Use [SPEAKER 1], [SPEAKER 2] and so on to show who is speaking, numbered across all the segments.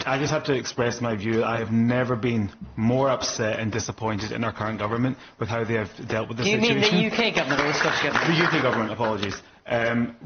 [SPEAKER 1] I just have to express my view. I have never been more upset and disappointed in our current government with how they have dealt with the situation.
[SPEAKER 2] Do you mean the UK government or the Scottish government?
[SPEAKER 1] The UK government, apologies.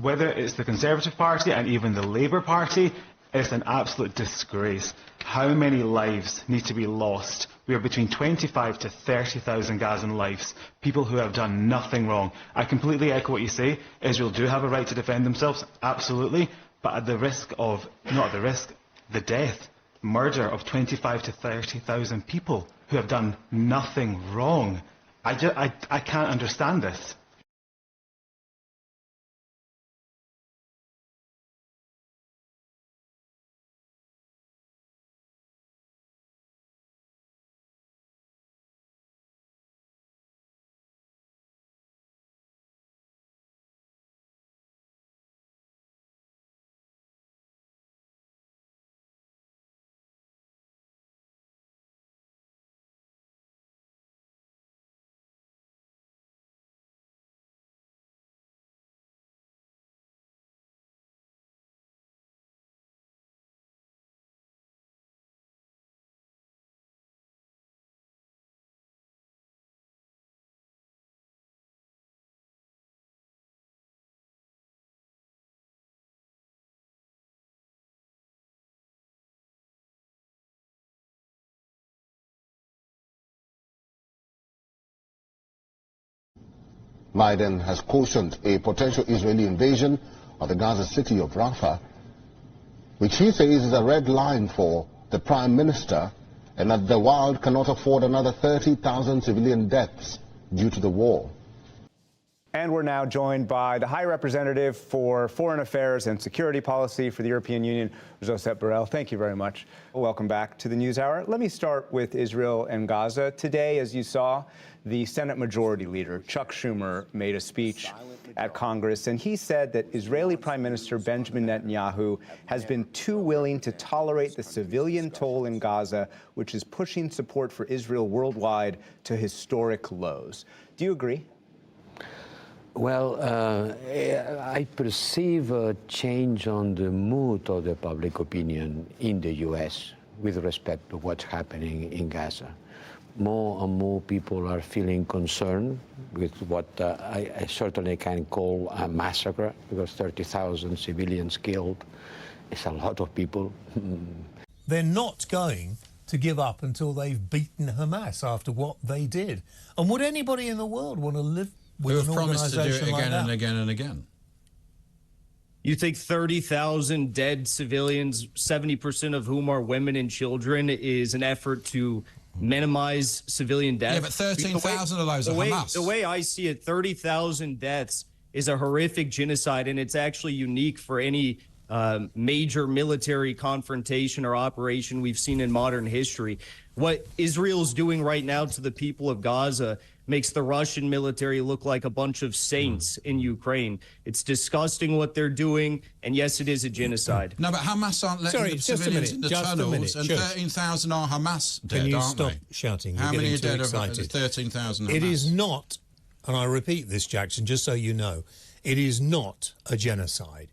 [SPEAKER 1] Whether it's the Conservative Party and even the Labour Party, it's an absolute disgrace. How many lives need to be lost? We are between 25 to 30,000 Gazan lives, people who have done nothing wrong. I completely echo what you say. Israel do have a right to defend themselves, absolutely, but at the risk of, not at the risk, the death, murder of 25 to 30,000 people who have done nothing wrong. I can't understand this.
[SPEAKER 3] Biden has cautioned a potential Israeli invasion of the Gaza city of Rafah, which he says is a red line for the Prime Minister, and that the world cannot afford another 30,000 civilian deaths due to the war.
[SPEAKER 4] And we're now joined by the High Representative for Foreign Affairs and Security Policy for the European Union, Josep Borrell. Thank you very much. Welcome back to the NewsHour. Let me start with Israel and Gaza. Today, as you saw, the Senate Majority Leader, Chuck Schumer, made a speech at Congress, and he said that Israeli Prime Minister Benjamin Netanyahu has been too willing to tolerate the civilian toll in Gaza, which is pushing support for Israel worldwide to historic lows. Do you agree?
[SPEAKER 5] Well, I perceive a change on the mood of the public opinion in the U.S. with respect to what's happening in Gaza. More and more people are feeling concerned with what I certainly can call a massacre, because 30,000 civilians killed is a lot of people.
[SPEAKER 6] They're not going to give up until they've beaten Hamas after what they did. And would anybody in the world want to live with an
[SPEAKER 7] promised to do it
[SPEAKER 6] like
[SPEAKER 7] again
[SPEAKER 6] that?
[SPEAKER 7] and again and again?
[SPEAKER 8] You think 30,000 dead civilians, 70% of whom are women and children, is an effort to minimize civilian deaths?
[SPEAKER 7] Yeah, but 13,000 of those are Hamas.
[SPEAKER 8] The way I see it, 30,000 deaths is a horrific genocide, and it's actually unique for any major military confrontation or operation we've seen in modern history. What Israel's doing right now to the people of Gaza makes the Russian military look like a bunch of saints in Ukraine. It's disgusting what they're doing, and yes, it is a genocide.
[SPEAKER 7] No, but Hamas aren't letting the civilians in the tunnels, and 13,000 are Hamas dead,
[SPEAKER 6] Can you
[SPEAKER 7] aren't
[SPEAKER 6] stop
[SPEAKER 7] they?
[SPEAKER 6] shouting?
[SPEAKER 7] How many are dead of
[SPEAKER 6] excited.
[SPEAKER 7] the 13,000 Hamas?
[SPEAKER 6] It is not, and I repeat this, Jackson, just so you know, it is not a genocide.